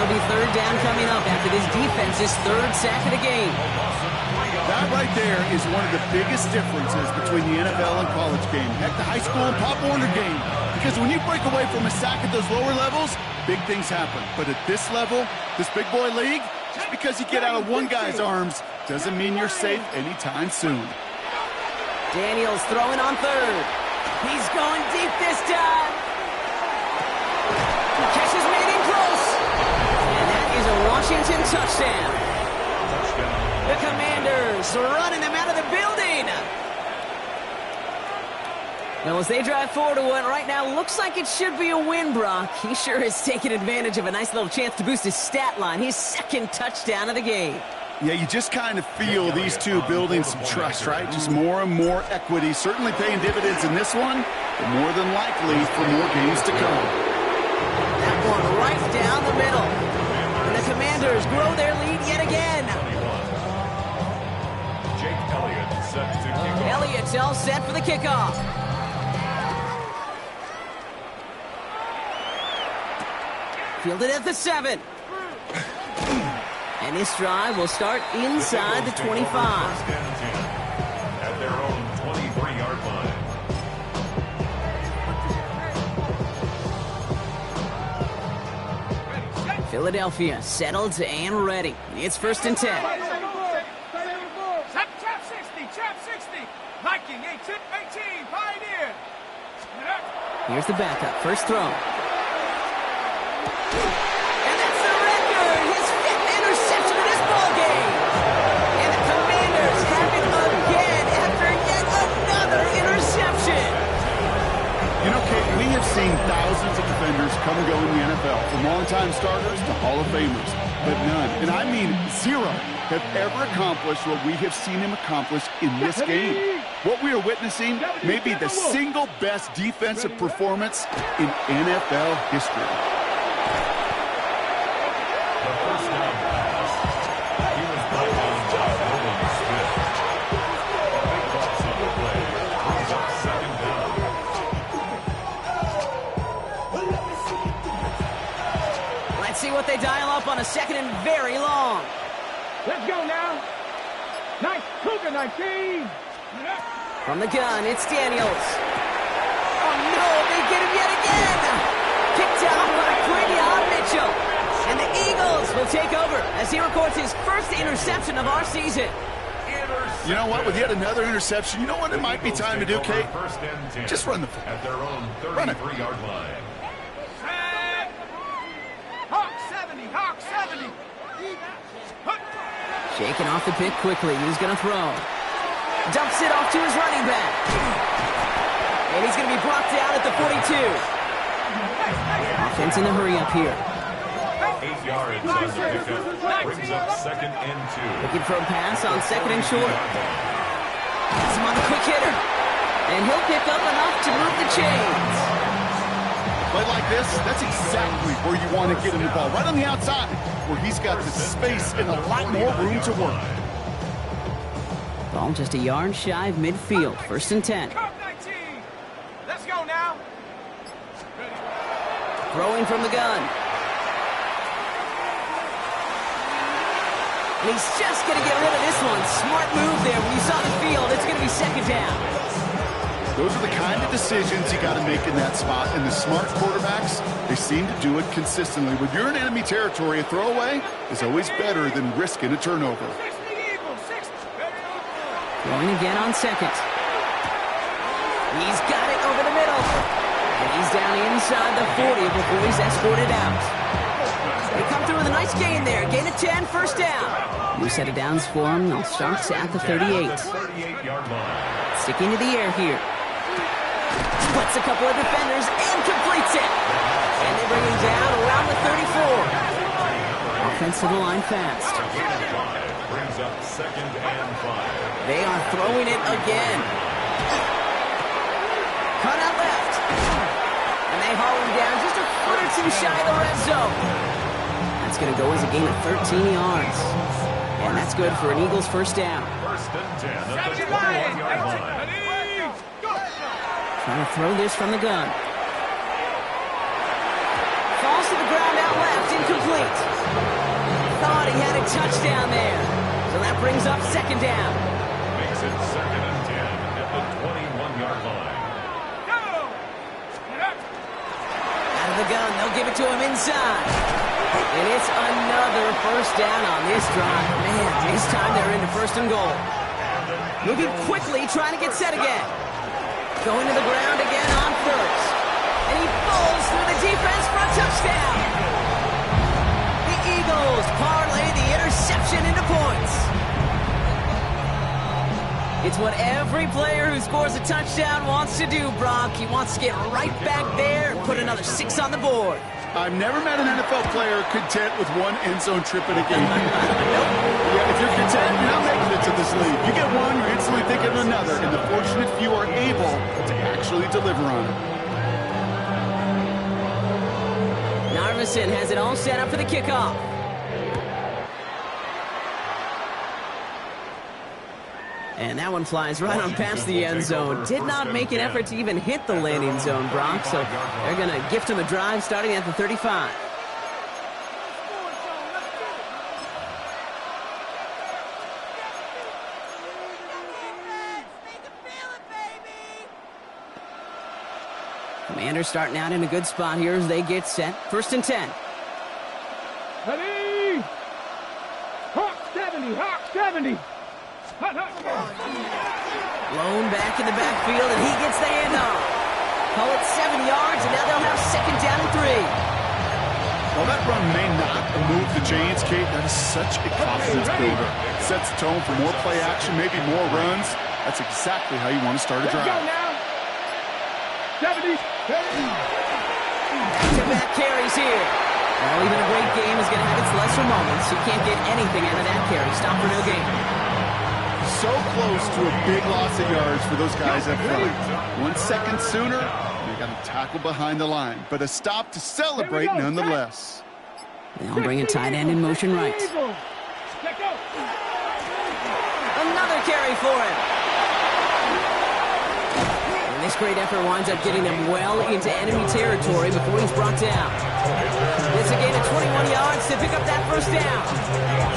And it'll be third down coming up after this defense's third sack of the game. That right there is one of the biggest differences between the NFL and college game. Heck, the high school and Pop Warner game. Because when you break away from a sack at those lower levels, big things happen. But at this level, this big boy league, just because you get out of one guy's arms doesn't mean you're safe anytime soon. Daniels throwing on third. He's going deep this time. Catch is made in close. And that is a Washington touchdown. The Commanders running them out of the building. Well, as they drive forward to what right now looks like it should be a win, Brock. He sure is taking advantage of a nice little chance to boost his stat line. His second touchdown of the game. Yeah, you just kind of feel these two building some trust, right? Just more and more equity. Certainly paying dividends in this one, but more than likely for more games to come. That one right down the middle. And the Commanders grow their lead yet again. Elliott's all set for the kickoff. Fielded at the 7. And this drive will start inside the 25. At their own 23-yard line. Philadelphia settled and ready. It's 1st and 10. Trap 60. Viking 18, Pioneer. Here's the backup. First throw. And that's the record. His 5th interception of this ballgame. And the Commanders have it again after yet another interception. You know, Kate, we have seen thousands of defenders come and go in the NFL, from longtime starters to Hall of Famers, but none, and I mean zero, have ever accomplished what we have seen him accomplish in this game. What we are witnessing may be the single best defensive performance in NFL history. The first down pass. He was brought down by Owens Smith. A big loss on the play. Brings up 2nd down. Let's see what they dial up on a 2nd and very long. Let's go now. Nice. Cougar 19. From the gun, it's Daniels. Oh, no, they get him yet again. Kicked out by Quinion Mitchell. And the Eagles will take over as he records his first interception of our season. You know what? With yet another interception, you know what it might be time to do, Kate? Just run the football. At their own 33-yard line. Hawk 70. Hawk 70. Shaking off the pick quickly. He's going to throw. Dumps it off to his running back. And he's going to be brought down at the 42. Offense in a hurry up here. 8 yards on the pickup. Brings up 2nd and 2. Looking for a pass on 2nd and short. Has him on the quick hitter. And he'll pick up enough to move the chains. Play like this, that's exactly where you want to get him the ball. Right on the outside, where he's got the space and a lot more room to work. Ball just a yard shy of midfield. 1st and 10. Cup 19. Let's go now. Throwing from the gun. And he's just going to get rid of this one. Smart move there. When you saw the field, it's going to be 2nd down. Those are the kind of decisions you got to make in that spot. And the smart quarterbacks, they seem to do it consistently. When you're in enemy territory, a throwaway is always better than risking a turnover. Throwing again on 2nd. He's got it over the middle. And he's down inside the 40 before he's escorted out. They come through with a nice gain there. Gain of 10, 1st down. New set of downs for him. They'll start at the 38. Sticking to the air here. Splits a couple of defenders and completes it. And they bring him down around the 34. Offense to the line fast. Brings up 2nd and 5. They are throwing it again. Cut out left. And they haul him down just a foot or two shy of the red zone. That's going to go as a gain of 13 yards. And that's good for an Eagles 1st down. 1st and 10 at the 21-yard line. Trying to throw this from the gun. Falls falls to the ground out left, incomplete. Thought he had a touchdown there. So that brings up second down. Makes it 2nd and 10 at the 21-yard line. Out of the gun, they'll give it to him inside. And it's another first down on this drive. Man, this time they're into 1st and goal. Moving quickly, trying to get set again. Going to the ground again on 1st. And he falls through the defense for a touchdown. The Eagles parlay the interception into points. It's what every player who scores a touchdown wants to do, Brock. He wants to get right back there and put another 6 on the board. I've never met an NFL player content with one end zone trip in a game. Yeah, if you're content, you're not making it to this league. You get one, you're instantly thinking of another, and the fortunate few are able to actually deliver on it. Narveson has it all set up for the kickoff. And that one flies right on past the end zone. Did not make an effort to even hit the landing zone, Brock. So they're going to gift him a drive starting at the 35. Commanders starting out in a good spot here as they get set. 1st and 10. Ready? Hawk 70, Hawk 70. Blown back in the backfield, and he gets the handoff. Call it 7 yards, and now they'll have 2nd down and 3. While that run may not move the chains, Kate, that is such a confidence builder. Sets the tone for more play action, maybe more runs. That's exactly how you want to start a drive. Let's go now. 70. Back-to-back carries here. Well, even a great game is going to have its lesser moments. You can't get anything out of that carry. Stop for no gain. So close to a big loss of yards for those guys up front. 1 second sooner, they got a tackle behind the line. But a stop to celebrate nonetheless. They'll bring a tight end in motion right. Another carry for him. And this great effort winds up getting them well into enemy territory before he's brought down. It's a gain of 21 yards to pick up that 1st down.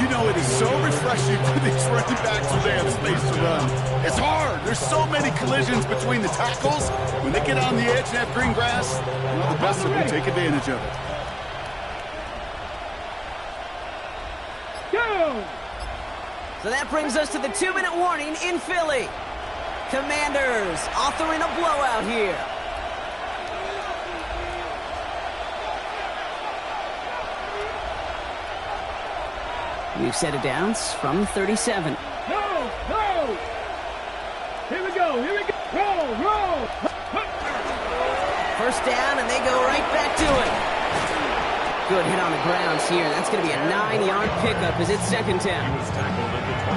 You know, it is so refreshing for these running backs when they have space to run. It's hard. There's so many collisions between the tackles. When they get on the edge and have green grass, well, the best of them take advantage of it. Go! So that brings us to the 2-minute warning in Philly. Commanders authoring a blowout here. We've set it downs from 37. No! Here we go! Roll! 1st down, and they go right back to it. Good hit on the grounds here. That's going to be a 9-yard pickup as it's 2nd down.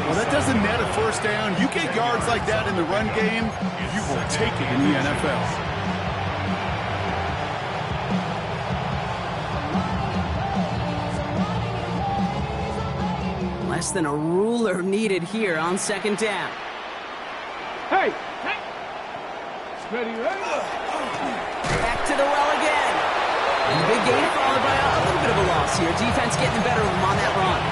Well, that doesn't net a 1st down. You get yards like that in the run game, you will take it in the NFL. Less than a ruler needed here on 2nd down. Hey! Ready? Back to the well again. And the big gain followed by a little bit of a loss here. Defense getting the better of them on that run.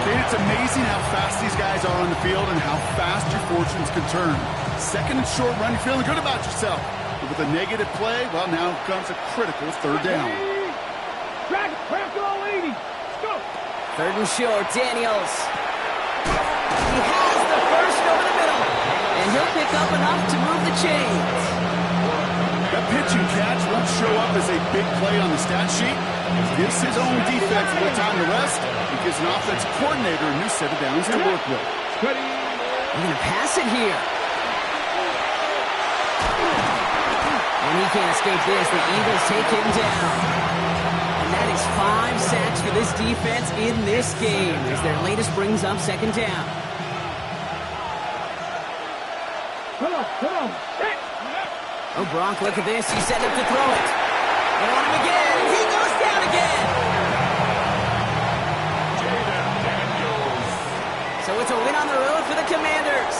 Kate, it's amazing how fast these guys are on the field and how fast your fortunes can turn. 2nd and short run, you're feeling good about yourself. But with a negative play, well, now comes a critical 3rd down. Track all 80. Go! 3rd and short, Daniels. He has the 1st over the middle. And he'll pick up enough to move the chains. That pitch and catch won't show up as a big play on the stat sheet. It gives his own defense a little time to rest. It gives an offensive coordinator a new set of downs to work with. Ready? They're going to pass it here. And he can't escape this. The Eagles take him down. And that is 5 sacks for this defense in this game as their latest brings up 2nd down. Come on. Hey. Oh, Brock, look at this. He's setting up to throw it. And on him again. He goes down again. So it's a win on the road for the Commanders.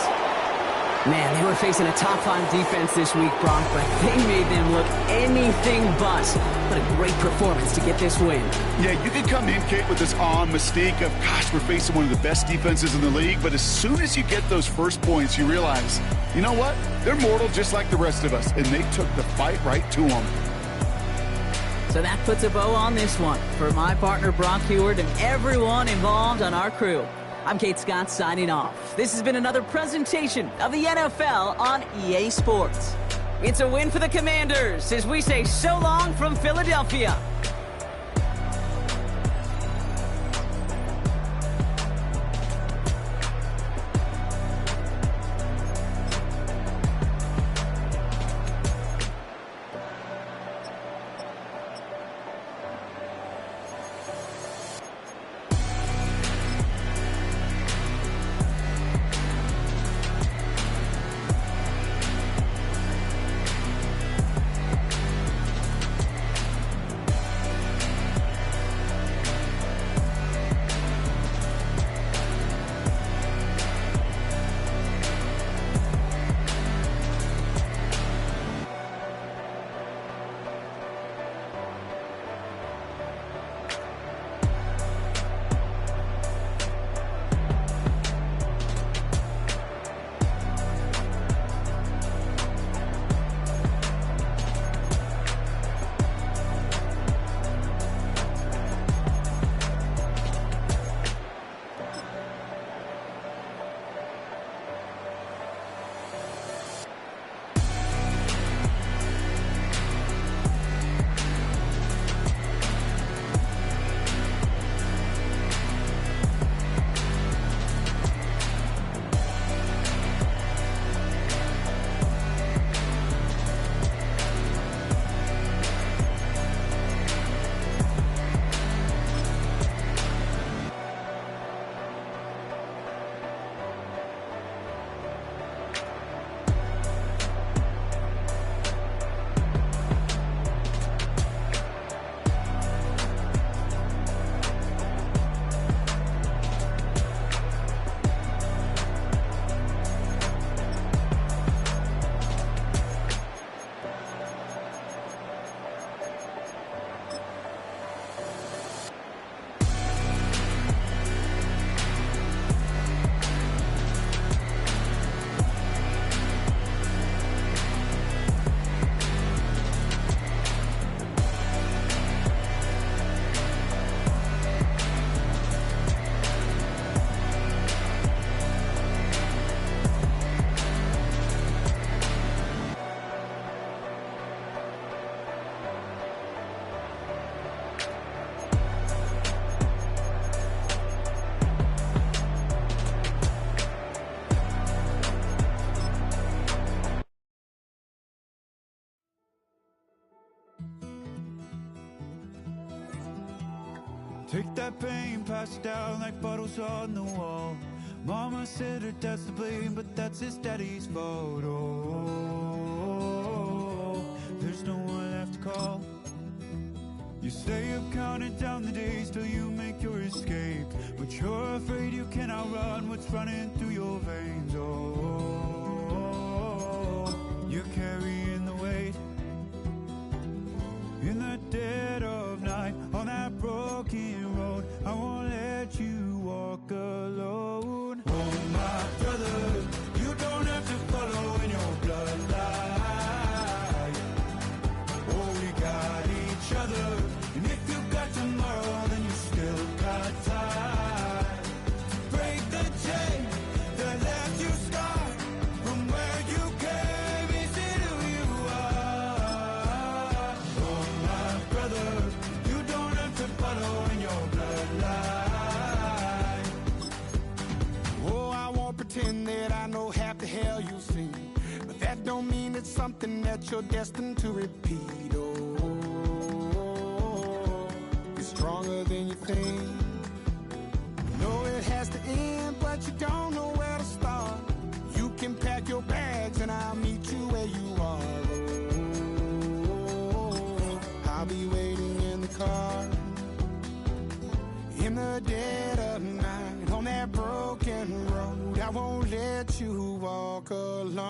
Man, they were facing a top-5 defense this week, Brock, but they made them look anything but. What a great performance to get this win. Yeah, you can come in, Kate, with this awe and mystique of, gosh, we're facing one of the best defenses in the league, but as soon as you get those first points, you realize, you know what? They're mortal just like the rest of us, and they took the fight right to them. So that puts a bow on this one. For my partner, Brock Heward, and everyone involved on our crew, I'm Kate Scott signing off. This has been another presentation of the NFL on EA Sports. It's a win for the Commanders as we say so long from Philadelphia. Take that pain, pass it down like bottles on the wall. Mama said her dad's to blame, but that's his daddy's fault. Oh, there's no one left to call. You stay up counting down the days till you make your escape, but you're afraid you can outrun what's running through your veins. Oh, you're carrying the weight in the dead of night on that broken road. I won't let you walk alone. Oh, my brother, you don't have to follow in your bloodline. Oh, we got each other, and if you got tomorrow, then you still got time to break the chain that left you scarred from where you came. Is it who you are? Oh, my brother, you don't have to follow in your bloodline. Oh, I won't pretend that I know half the hell you've seen, but that don't mean it's something that you're destined to repeat. Oh, you're stronger than you think. You know it has to end, but you don't know where to start. You can pack your bags and I'll meet you where you are. Oh, I'll be waiting in the car in the dead of night on that broken road. I won't let you walk alone.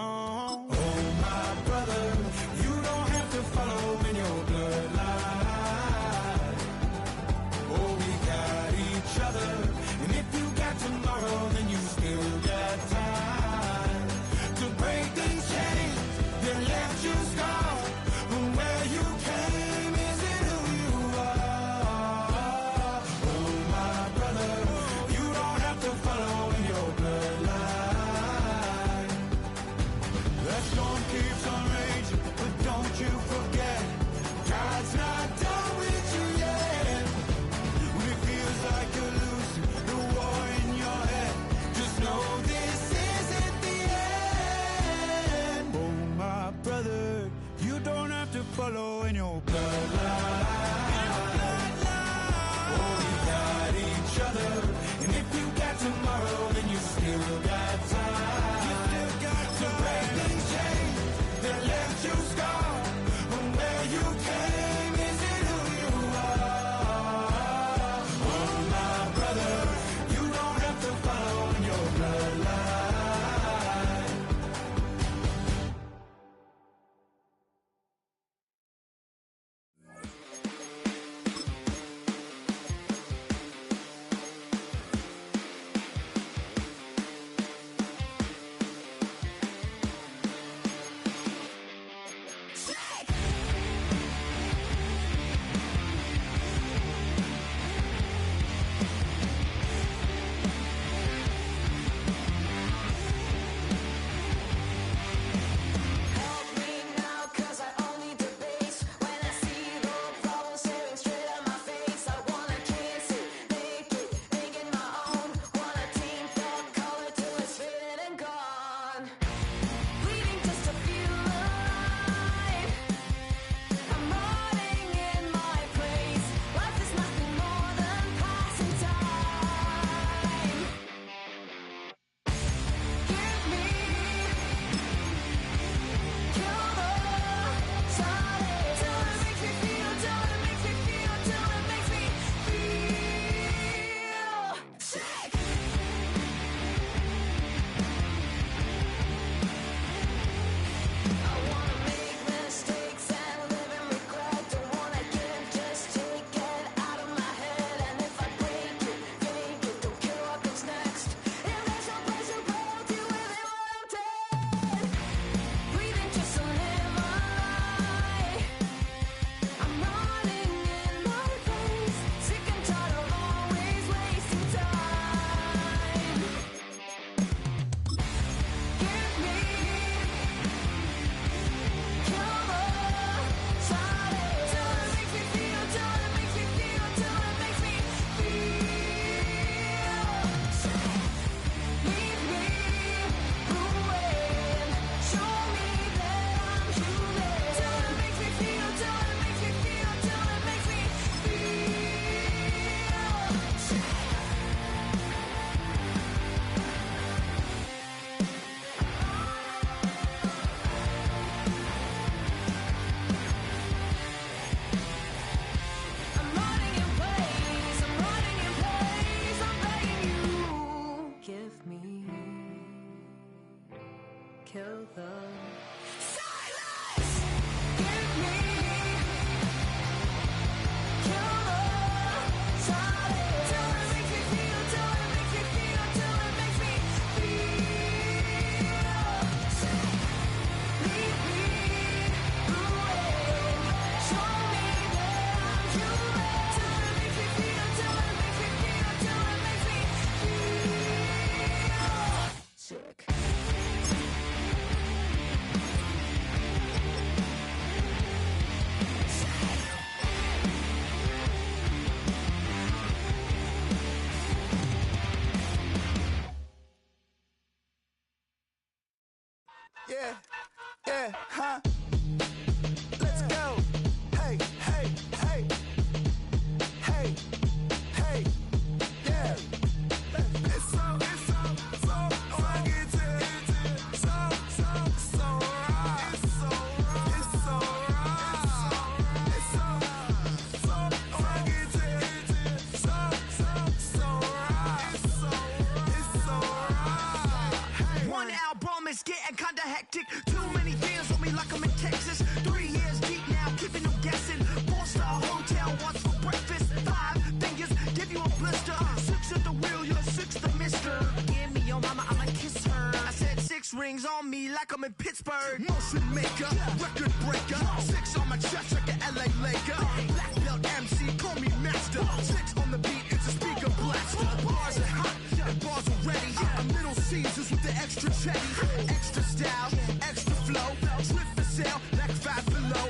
Pittsburgh, motion maker, record breaker. 6 on my chest like an LA Laker. Black belt MC, call me master. 6 on the beat, it's a speaker blaster. Bars are hot, and bars are ready. I'm Little Caesars with the extra chetty. Extra style, extra flow. Drip for sale, like 5 below.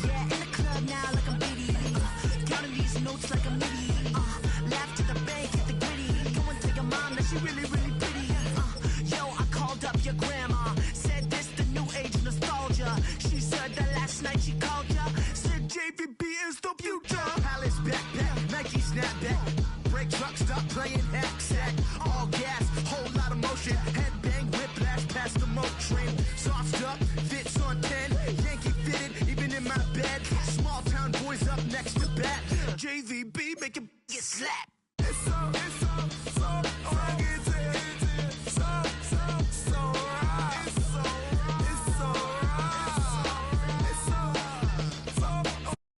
Yeah, in the club now like I'm Biddy. Counting these notes like a MIDI. Laugh to the bank, hit the gritty. Go and tell your mom that she really, really pretty. Yo, I called up your grandma. Said this the new age nostalgia. She said that last night she called ya. Said JVB is the future. Palace backpack, Nike snapback. Break truck, stop playing hack sack. All gas, whole lot of motion. Headbang, whiplash, past the moat train. Soft up, fits on 10. Yankee fitted, even in my bed. Small town boys up next to bat. JVB make it get slapped. It's so